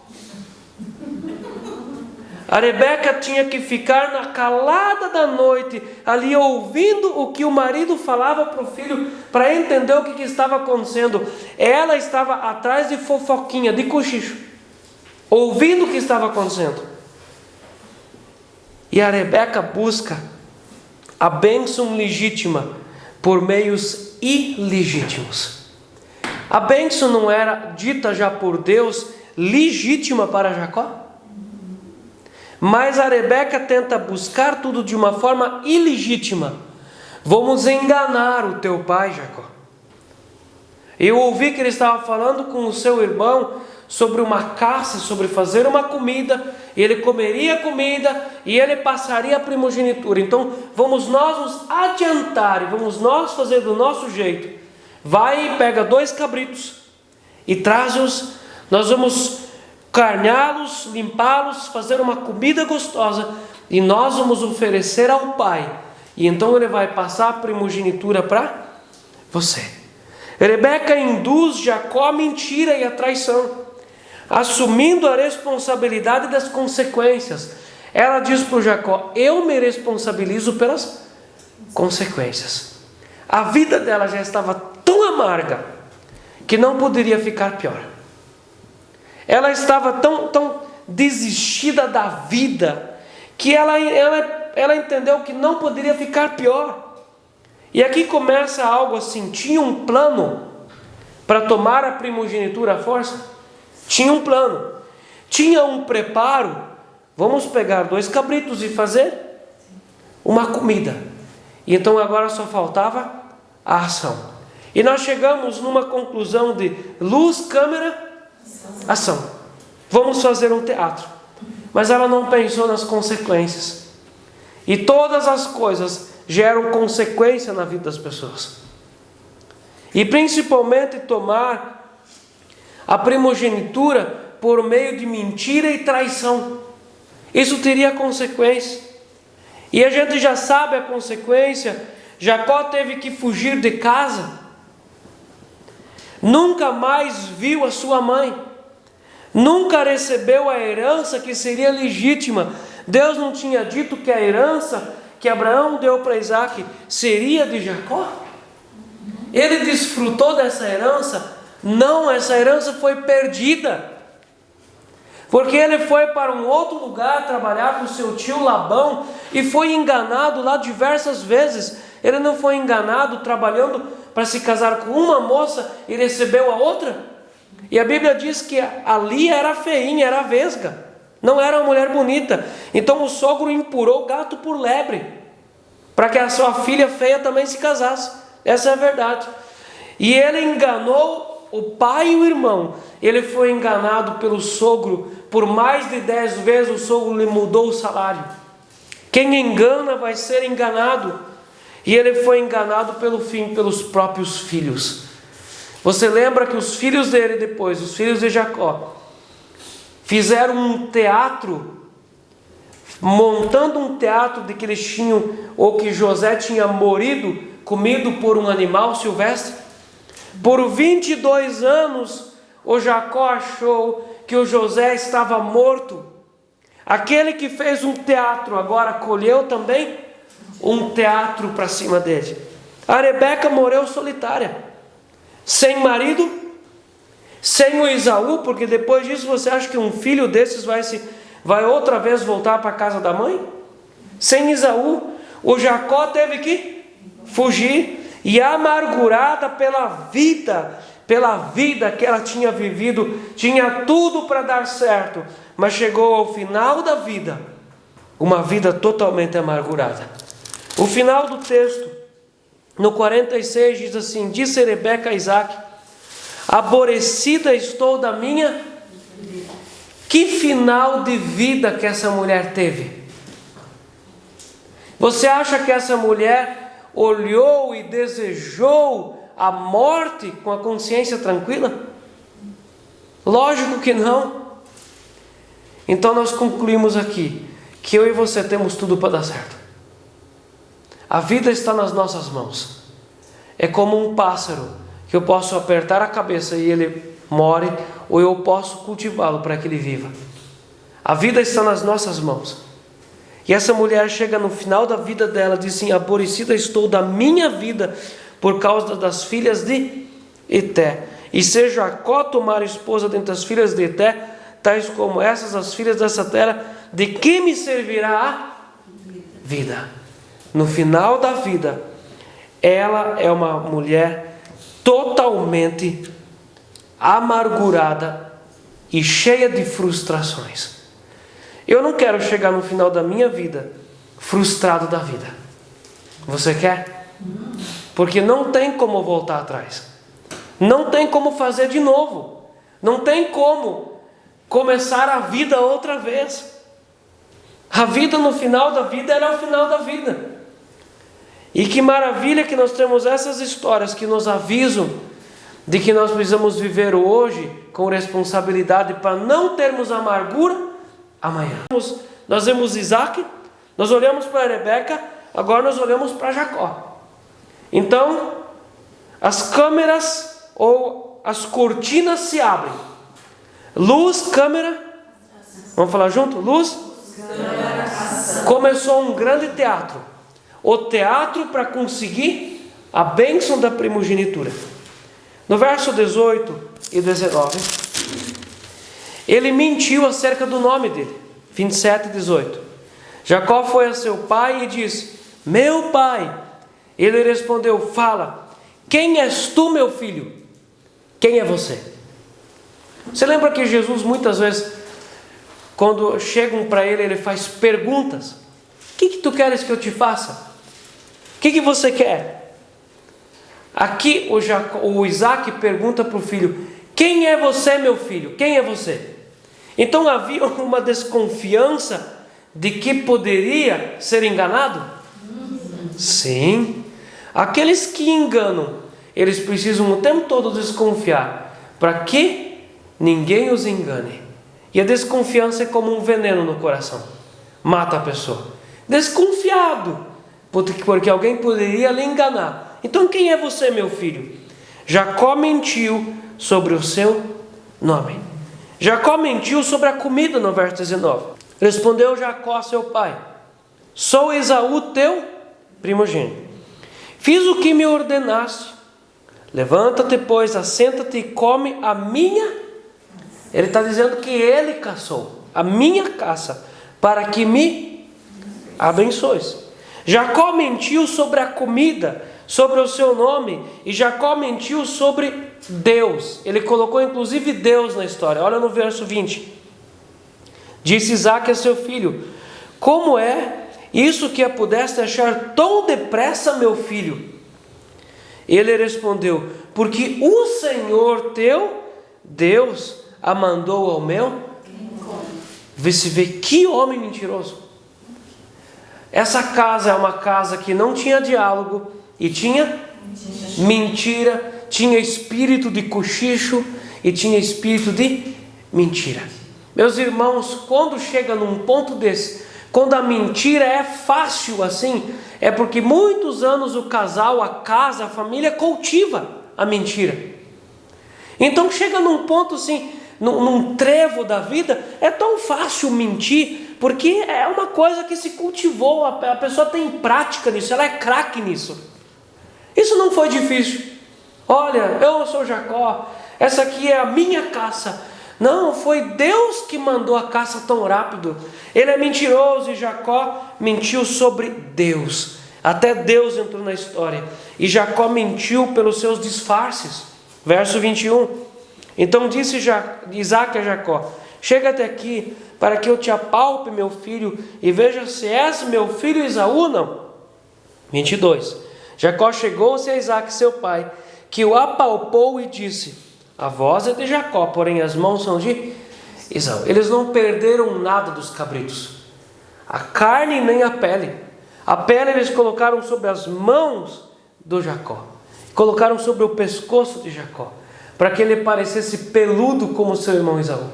A Rebeca tinha que ficar na calada da noite, ali ouvindo o que o marido falava para o filho, para entender o que estava acontecendo. Ela estava atrás de fofoquinha, de cochicho, ouvindo o que estava acontecendo. E a Rebeca busca a bênção legítima por meios ilegítimos. A bênção não era dita já por Deus legítima para Jacó? Mas a Rebeca tenta buscar tudo de uma forma ilegítima. Vamos enganar o teu pai, Jacó. Eu ouvi que ele estava falando com o seu irmão sobre uma caça, sobre fazer uma comida. Ele comeria a comida e ele passaria a primogenitura. Então vamos nós nos adiantar e vamos nós fazer do nosso jeito. vai e pega 2 cabritos e traz-os, nós vamos carneá-los, limpá-los, fazer uma comida gostosa e nós vamos oferecer ao pai. E então ele vai passar a primogenitura para você. Rebeca induz Jacó à mentira e à traição, assumindo a responsabilidade das consequências. Ela diz para o Jacó: eu me responsabilizo pelas consequências. A vida dela já estava tão amarga que não poderia ficar pior. Ela estava tão desistida da vida que ela entendeu que não poderia ficar pior. E aqui começa algo assim: tinha um plano para tomar a primogenitura à força? Tinha um plano, tinha um preparo. Vamos pegar 2 cabritos e fazer uma comida. E então agora só faltava a ação. E nós chegamos numa conclusão de luz, câmera, ação. Vamos fazer um teatro. Mas ela não pensou nas consequências. E todas as coisas geram consequência na vida das pessoas. E principalmente tomar a primogenitura por meio de mentira e traição. Isso teria consequência. E a gente já sabe a consequência. Jacó teve que fugir de casa. Nunca mais viu a sua mãe. Nunca recebeu a herança que seria legítima. Deus não tinha dito que a herança que Abraão deu para Isaac seria de Jacó? Ele desfrutou dessa herança? Não, essa herança foi perdida. Porque ele foi para um outro lugar trabalhar com seu tio Labão e foi enganado lá diversas vezes. Ele não foi enganado trabalhando para se casar com uma moça e recebeu a outra? E a Bíblia diz que ali era feinha, era vesga, não era uma mulher bonita. Então o sogro empurrou gato por lebre, para que a sua filha feia também se casasse. Essa é a verdade. E ele enganou o pai e o irmão. Ele foi enganado pelo sogro. Por mais de 10 vezes o sogro lhe mudou o salário. Quem engana vai ser enganado. E ele foi enganado pelo fim, pelos próprios filhos. Você lembra que os filhos dele depois, os filhos de Jacó, fizeram um teatro, montando um teatro de que eles tinham, ou que José tinha morrido, comido por um animal silvestre. Por 22 anos, o Jacó achou que o José estava morto. Aquele que fez um teatro agora colheu também um teatro para cima dele. A Rebeca morreu solitária, sem marido, sem o Esaú, porque depois disso você acha que um filho desses vai outra vez voltar para a casa da mãe? Sem Esaú, o Jacó teve que fugir. E amargurada pela vida que ela tinha vivido, tinha tudo para dar certo, mas chegou ao final da vida, uma vida totalmente amargurada. O final do texto, no 46, diz assim: disse Rebeca a Isaac: aborrecida estou da minha... Que final de vida que essa mulher teve? Você acha que essa mulher olhou e desejou a morte com a consciência tranquila? Lógico que não. Então nós concluímos aqui que eu e você temos tudo para dar certo. A vida está nas nossas mãos. É como um pássaro que eu posso apertar a cabeça e ele morre, ou eu posso cultivá-lo para que ele viva. A vida está nas nossas mãos. E essa mulher chega no final da vida dela, diz assim: aborrecida estou da minha vida por causa das filhas de Eté. E se Jacó tomar esposa dentre as filhas de Eté, tais como essas, as filhas dessa terra, de que me servirá a vida? No final da vida, ela é uma mulher totalmente amargurada e cheia de frustrações. Eu não quero chegar no final da minha vida frustrado da vida. Você quer? Porque não tem como voltar atrás. Não tem como fazer de novo. Não tem como começar a vida outra vez. A vida no final da vida era o final da vida. E que maravilha que nós temos essas histórias que nos avisam de que nós precisamos viver hoje com responsabilidade para não termos amargura amanhã. Nós vemos Isaac, nós olhamos para Rebeca, agora nós olhamos para Jacó. Então, as câmeras ou as cortinas se abrem. Luz, câmera, vamos falar junto? Luz, câmera, começou um grande teatro. O teatro para conseguir a bênção da primogenitura. No verso 18 e 19, ele mentiu acerca do nome dele. 27 e 18. Jacó foi a seu pai e disse: meu pai. Ele respondeu: fala, quem és tu, meu filho? Quem é você? Você lembra que Jesus muitas vezes, quando chegam para ele, ele faz perguntas. O que tu queres que eu te faça? O que você quer? Aqui o Isaac pergunta para o filho: quem é você, meu filho? Quem é você? Então havia uma desconfiança de que poderia ser enganado? Sim. Aqueles que enganam, eles precisam o tempo todo desconfiar, para que ninguém os engane. E a desconfiança é como um veneno no coração, mata a pessoa. Desconfiado, porque alguém poderia lhe enganar. Então quem é você, meu filho? Jacó mentiu sobre o seu nome. Jacó mentiu sobre a comida, no verso 19. Respondeu Jacó a seu pai: sou Esaú teu primogênito. Fiz o que me ordenaste. Levanta-te, pois, assenta-te e come a minha. Ele está dizendo que ele caçou a minha caça, para que me abençoes. Jacó mentiu sobre a comida, sobre o seu nome, e Jacó mentiu sobre Deus. Ele colocou inclusive Deus na história. Olha no verso 20. Disse Isaac a seu filho: como é isso que a pudeste achar tão depressa, meu filho? Ele respondeu: porque o Senhor teu Deus a mandou ao meu. Você vê que homem mentiroso. Essa casa é uma casa que não tinha diálogo e tinha mentira, tinha espírito de cochicho e tinha espírito de mentira. Meus irmãos, quando chega num ponto desse, quando a mentira é fácil assim, é porque muitos anos o casal, a casa, a família cultiva a mentira. Então chega num ponto assim, num trevo da vida, é tão fácil mentir, porque é uma coisa que se cultivou, a pessoa tem prática nisso, ela é craque nisso. Isso não foi difícil. Olha, eu sou Jacó, essa aqui é a minha caça. Não, foi Deus que mandou a caça tão rápido. Ele é mentiroso e Jacó mentiu sobre Deus. Até Deus entrou na história. E Jacó mentiu pelos seus disfarces. Verso 21. Então disse Isaac a Jacó: chega até aqui, para que eu te apalpe, meu filho, e veja se és meu filho Esaú ou não. 22. Jacó chegou-se a Isaac seu pai, que o apalpou e disse: a voz é de Jacó, porém as mãos são de Esaú. Eles não perderam nada dos cabritos, a carne nem a pele. A pele eles colocaram sobre as mãos do Jacó, colocaram sobre o pescoço de Jacó, para que ele parecesse peludo como seu irmão Esaú.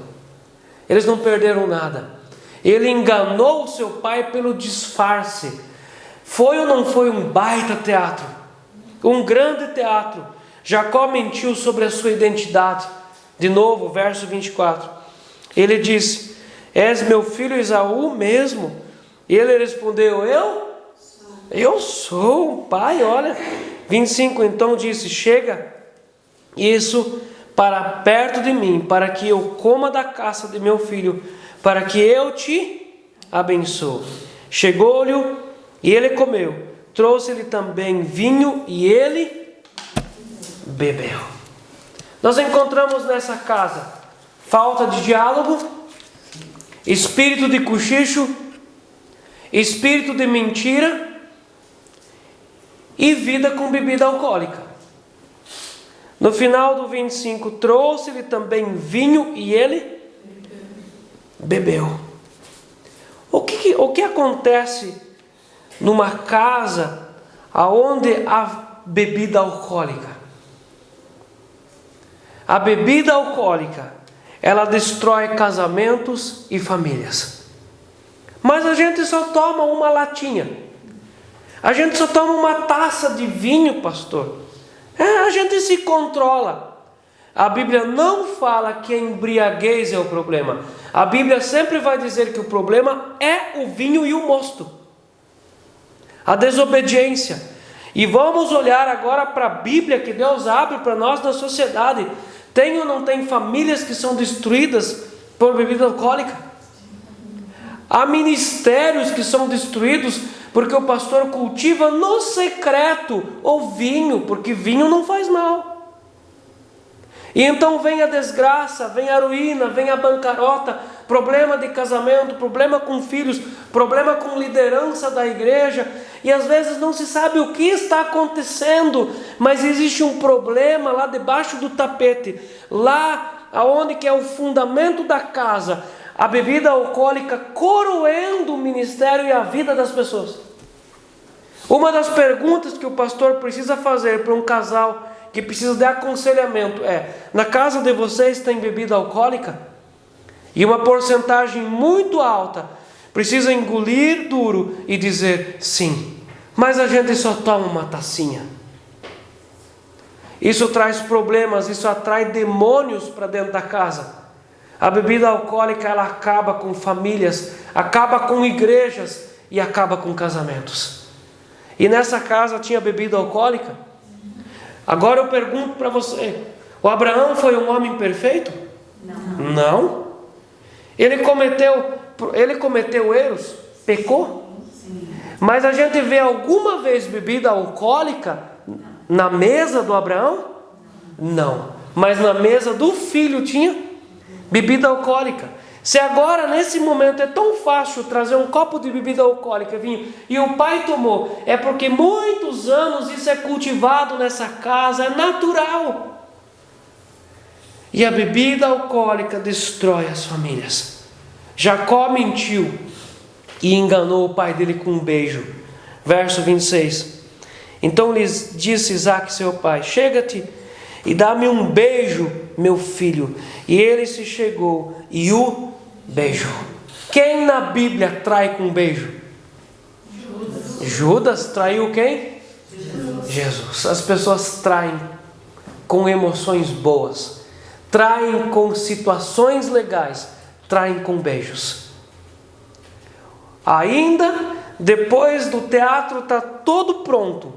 Eles não perderam nada. Ele enganou o seu pai pelo disfarce. Foi ou não foi um baita teatro? Um grande teatro. Jacó mentiu sobre a sua identidade. De novo, verso 24. Ele disse: és meu filho Esaú mesmo? E ele respondeu: eu sou, pai, olha. 25, então disse: chega isso para perto de mim, para que eu coma da caça de meu filho, para que eu te abençoo. Chegou-lhe e ele comeu. Trouxe-lhe também vinho e ele bebeu. Nós encontramos nessa casa falta de diálogo, espírito de cochicho, espírito de mentira e vida com bebida alcoólica. No final do 25, trouxe-lhe também vinho e ele bebeu. O que acontece numa casa aonde há bebida alcoólica. A bebida alcoólica, ela destrói casamentos e famílias. Mas a gente só toma uma latinha. A gente só toma uma taça de vinho, pastor. A gente se controla. A Bíblia não fala que a embriaguez é o problema. A Bíblia sempre vai dizer que o problema é o vinho e o mosto. A desobediência. E vamos olhar agora para a Bíblia que Deus abre para nós na sociedade. Tem ou não tem famílias que são destruídas por bebida alcoólica? Há ministérios que são destruídos porque o pastor cultiva no secreto o vinho, porque vinho não faz mal. E então vem a desgraça, vem a ruína, vem a bancarrota, problema de casamento, problema com filhos, problema com liderança da igreja, e às vezes não se sabe o que está acontecendo, mas existe um problema lá debaixo do tapete, lá aonde que é o fundamento da casa, a bebida alcoólica coroando o ministério e a vida das pessoas. Uma das perguntas que o pastor precisa fazer para um casal que precisa de aconselhamento é: na casa de vocês tem bebida alcoólica? E uma porcentagem muito alta precisa engolir duro e dizer sim, mas a gente só toma uma tacinha. Isso traz problemas, isso atrai demônios para dentro da casa. A bebida alcoólica, ela acaba com famílias, acaba com igrejas e acaba com casamentos. E nessa casa tinha bebida alcoólica? Agora eu pergunto para você: o Abraão foi um homem perfeito? Não. Ele cometeu erros? Pecou? Sim. Mas a gente vê alguma vez bebida alcoólica na mesa do Abraão? Não. Mas na mesa do filho tinha bebida alcoólica. Se agora, nesse momento, é tão fácil trazer um copo de bebida alcoólica, vinho, e o pai tomou, é porque muitos anos isso é cultivado nessa casa, é natural. E a bebida alcoólica destrói as famílias. Jacó mentiu e enganou o pai dele com um beijo. Verso 26. Então lhes disse Isaque, seu pai: chega-te e dá-me um beijo, meu filho. E ele se chegou e o beijou. Quem na Bíblia trai com um beijo? Judas traiu quem? Jesus. As pessoas traem com emoções boas, traem com situações legais, traem com beijos. Ainda depois do teatro está todo pronto,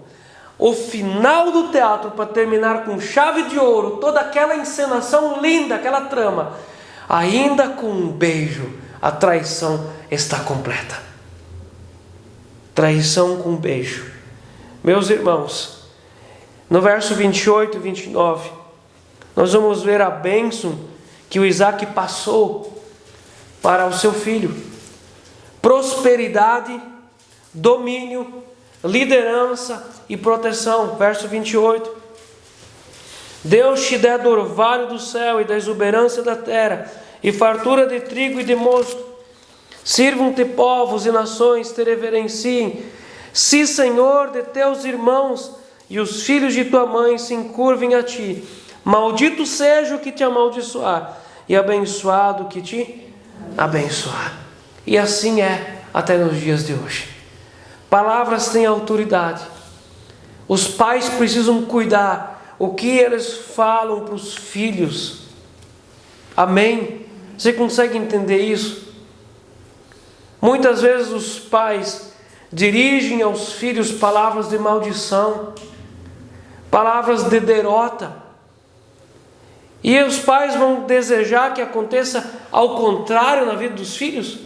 o final do teatro, para terminar com chave de ouro, toda aquela encenação linda, aquela trama, ainda com um beijo, a traição está completa. Traição com beijo. Meus irmãos, no verso 28 e 29, nós vamos ver a bênção que o Isaque passou para o seu filho: prosperidade, domínio, liderança e proteção. Verso 28. Deus te dê do orvalho do céu e da exuberância da terra, e fartura de trigo e de mosto. Sirvam-te povos e nações, te reverenciem. Se, Senhor, de teus irmãos e os filhos de tua mãe se encurvem a ti, maldito seja o que te amaldiçoar, e abençoado o que te abençoar. E assim é até nos dias de hoje. Palavras têm autoridade. Os pais precisam cuidar o que eles falam para os filhos. Amém? Você consegue entender isso? Muitas vezes os pais dirigem aos filhos palavras de maldição, palavras de derrota. E os pais vão desejar que aconteça ao contrário na vida dos filhos?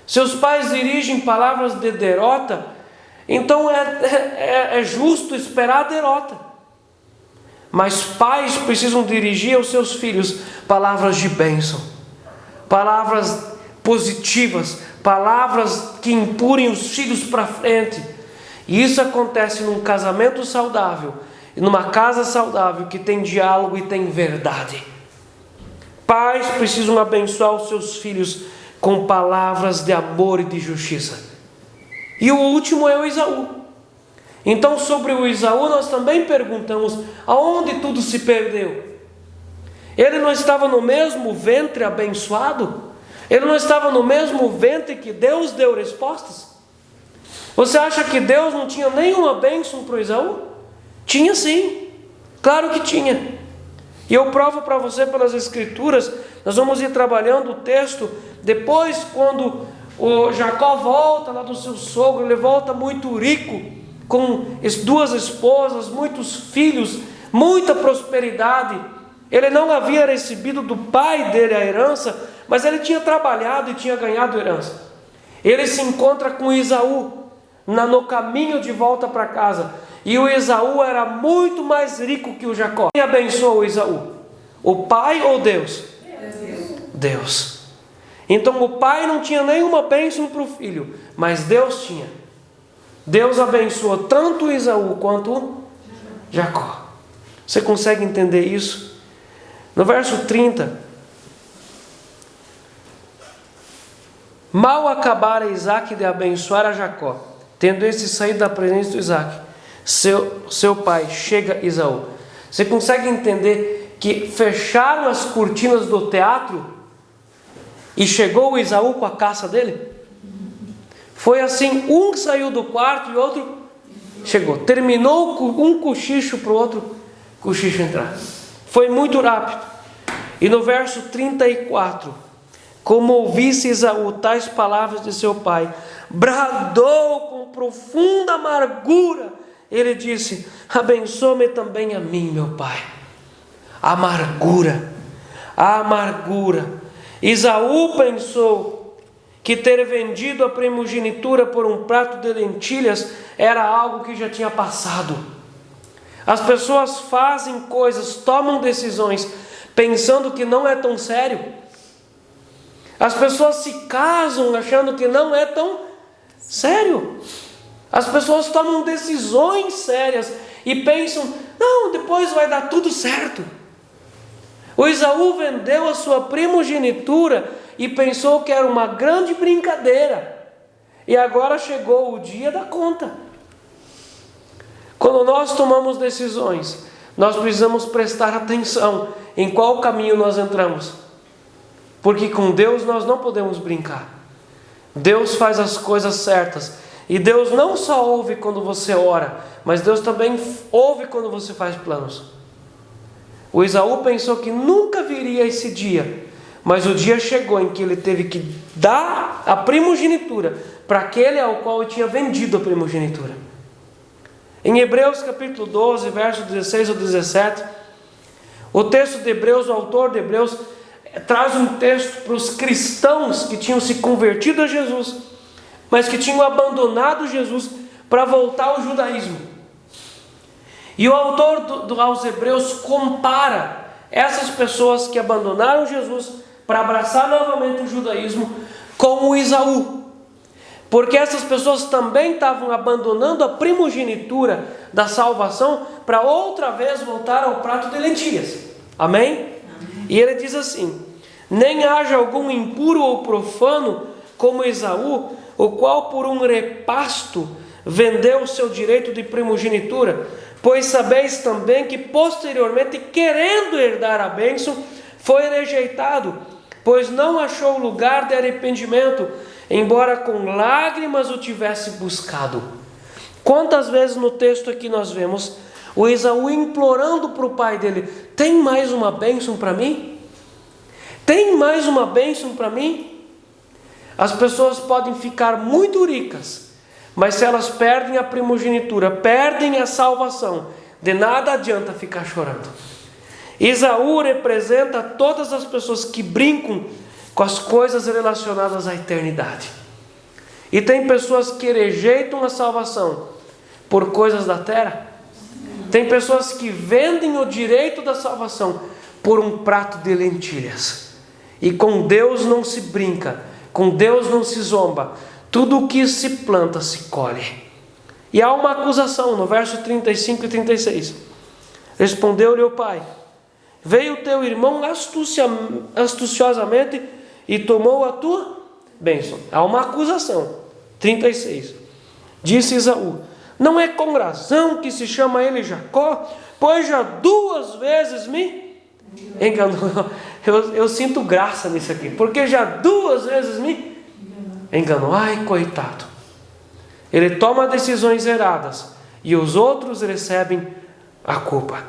Se os pais dirigem palavras de derrota, então é justo esperar a derrota. Mas pais precisam dirigir aos seus filhos palavras de bênção, palavras positivas, palavras que empurrem os filhos para frente. E isso acontece num casamento saudável, numa casa saudável que tem diálogo e tem verdade. Pais precisam abençoar os seus filhos com palavras de amor e de justiça. E o último é o Esaú. Então, sobre o Esaú, nós também perguntamos: aonde tudo se perdeu? Ele não estava no mesmo ventre abençoado? Ele não estava no mesmo ventre que Deus deu respostas? Você acha que Deus não tinha nenhuma bênção para o Esaú? Tinha sim, claro que tinha. E eu provo para você pelas Escrituras. Nós vamos ir trabalhando o texto. Depois, quando o Jacó volta lá do seu sogro, ele volta muito rico, com 2 esposas, muitos filhos, muita prosperidade. Ele não havia recebido do pai dele a herança, mas ele tinha trabalhado e tinha ganhado herança. Ele se encontra com Esaú no caminho de volta para casa. E o Esaú era muito mais rico que o Jacó. Quem abençoou o Esaú? O pai ou Deus? Deus. Então o pai não tinha nenhuma bênção para o filho, mas Deus tinha. Deus abençoou tanto o Esaú quanto o Jacó. Você consegue entender isso? No verso 30. Mal acabara Isaque de abençoar a Jacó, tendo este saído da presença de Isaque, seu pai, chega Esaú. Você consegue entender que fecharam as cortinas do teatro e chegou o Esaú com a caça dele? Foi assim, um saiu do quarto e o outro chegou. Terminou um cochicho para o outro cochicho entrar. Foi muito rápido. E no verso 34, como ouvisse Esaú tais palavras de seu pai, bradou com profunda amargura. Ele disse: abençoa-me também a mim, meu pai. Amargura, amargura. Esaú pensou que ter vendido a primogenitura por um prato de lentilhas era algo que já tinha passado. As pessoas fazem coisas, tomam decisões, pensando que não é tão sério. As pessoas se casam achando que não é tão sério. As pessoas tomam decisões sérias e pensam: não, depois vai dar tudo certo. O Esaú vendeu a sua primogenitura e pensou que era uma grande brincadeira. E agora chegou o dia da conta. Quando nós tomamos decisões, nós precisamos prestar atenção em qual caminho nós entramos. Porque com Deus nós não podemos brincar. Deus faz as coisas certas. E Deus não só ouve quando você ora, mas Deus também ouve quando você faz planos. O Esaú pensou que nunca viria esse dia, mas o dia chegou em que ele teve que dar a primogenitura para aquele ao qual ele tinha vendido a primogenitura. Em Hebreus capítulo 12, versos 16 ao 17, o texto de Hebreus, o autor de Hebreus, traz um texto para os cristãos que tinham se convertido a Jesus, mas que tinham abandonado Jesus para voltar ao judaísmo. E o autor aos Hebreus compara essas pessoas que abandonaram Jesus para abraçar novamente o judaísmo com o Esaú. Porque essas pessoas também estavam abandonando a primogenitura da salvação para outra vez voltar ao prato de lentilhas. Amém? E ele diz assim: nem haja algum impuro ou profano como Esaú, o qual por um repasto vendeu o seu direito de primogenitura, pois sabeis também que posteriormente, querendo herdar a bênção, foi rejeitado, pois não achou lugar de arrependimento, embora com lágrimas o tivesse buscado. Quantas vezes no texto aqui nós vemos o Esaú implorando para o pai dele: tem mais uma bênção para mim? Tem mais uma bênção para mim? As pessoas podem ficar muito ricas, mas se elas perdem a primogenitura, perdem a salvação, de nada adianta ficar chorando. Esaú representa todas as pessoas que brincam com as coisas relacionadas à eternidade. E tem pessoas que rejeitam a salvação por coisas da terra. Tem pessoas que vendem o direito da salvação por um prato de lentilhas. E com Deus não se brinca, com Deus não se zomba. Tudo o que se planta se colhe. E há uma acusação no verso 35 e 36. Respondeu-lhe o pai: veio teu irmão astuciosamente e tomou a tua bênção. Há uma acusação. 36. Disse Esaú: Não é com razão que se chama ele Jacó, pois já 2 vezes me enganou. Eu sinto graça nisso aqui, porque já 2 vezes me enganou. Ai, coitado. Ele toma decisões erradas e os outros recebem a culpa.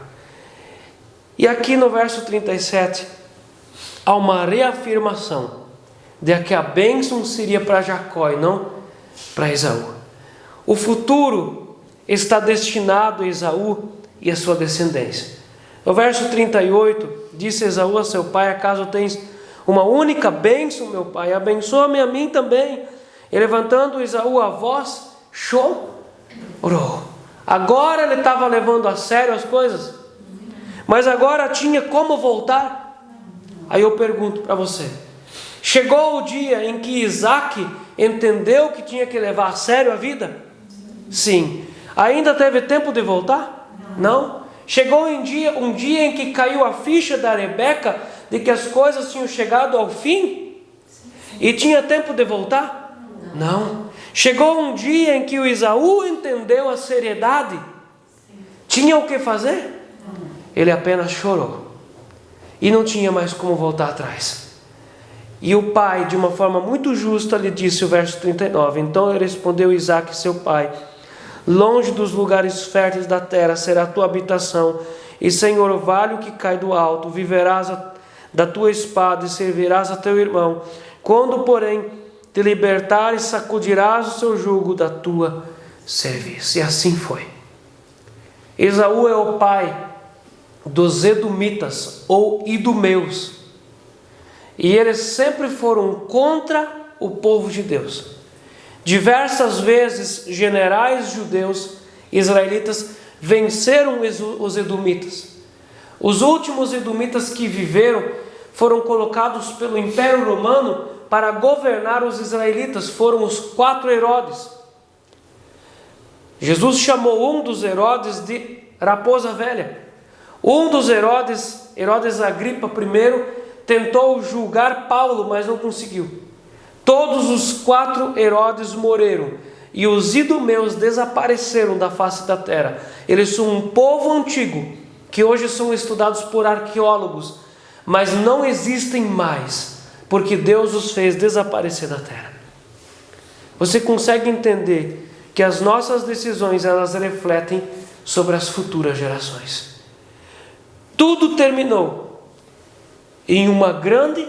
E aqui no verso 37, há uma reafirmação de que a bênção seria para Jacó e não para Esaú. O futuro está destinado a Esaú e a sua descendência. No verso 38, disse Esaú a seu pai: acaso tens uma única bênção, meu pai? Abençoa-me a mim também. E levantando Esaú a voz, chorou. Agora ele estava levando a sério as coisas, mas agora tinha como voltar. Aí eu pergunto para você: chegou o dia em que Isaac entendeu que tinha que levar a sério a vida? Sim. Ainda teve tempo de voltar? Não. Chegou um dia em que caiu a ficha da Rebeca de que as coisas tinham chegado ao fim? E tinha tempo de voltar? Não. Chegou um dia em que o Esaú entendeu a seriedade? Tinha o que fazer? Ele apenas chorou. E não tinha mais como voltar atrás. E o pai, de uma forma muito justa, lhe disse, o verso 39, então ele respondeu Isaque, seu pai: longe dos lugares férteis da terra será a tua habitação, e sem orvalho que cai do alto, viverás da tua espada e servirás a teu irmão. Quando, porém, te libertares, sacudirás o seu jugo da tua serviço. E assim foi. Esaú é o pai dos edomitas ou idumeus, e eles sempre foram contra o povo de Deus. Diversas vezes generais judeus israelitas venceram os edomitas. Os últimos edomitas que viveram foram colocados pelo Império Romano para governar os israelitas. Foram os 4 Herodes. Jesus chamou um dos Herodes de raposa velha. Um dos Herodes, Herodes Agripa I, tentou julgar Paulo, mas não conseguiu. Todos os 4 Herodes morreram e os idumeus desapareceram da face da terra. Eles são um povo antigo que hoje são estudados por arqueólogos, mas não existem mais, porque Deus os fez desaparecer da terra. Você consegue entender que as nossas decisões, elas refletem sobre as futuras gerações. Tudo terminou em uma grande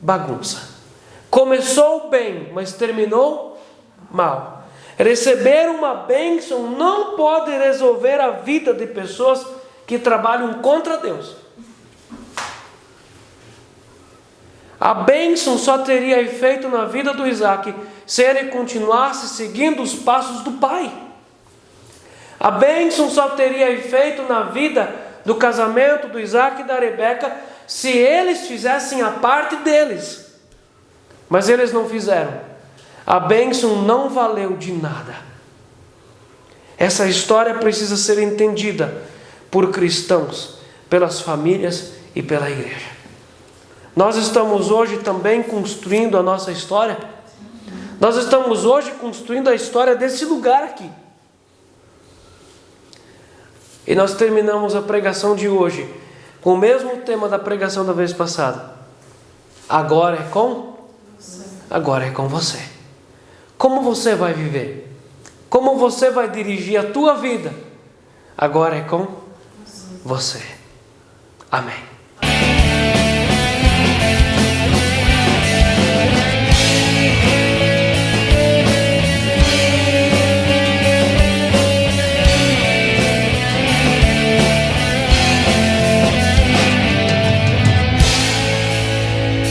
bagunça. Começou bem, mas terminou mal. Receber uma bênção não pode resolver a vida de pessoas que trabalham contra Deus. A bênção só teria efeito na vida do Isaac se ele continuasse seguindo os passos do pai. A bênção só teria efeito na vida do casamento do Isaac e da Rebeca se eles fizessem a parte deles. Mas eles não fizeram. A bênção não valeu de nada. Essa história precisa ser entendida por cristãos, pelas famílias e pela igreja. Nós estamos hoje também construindo a nossa história. Nós estamos hoje construindo a história desse lugar aqui. E nós terminamos a pregação de hoje com o mesmo tema da pregação da vez passada. Agora é com você. Como você vai viver? Como você vai dirigir a tua vida? Agora é com você. Amém.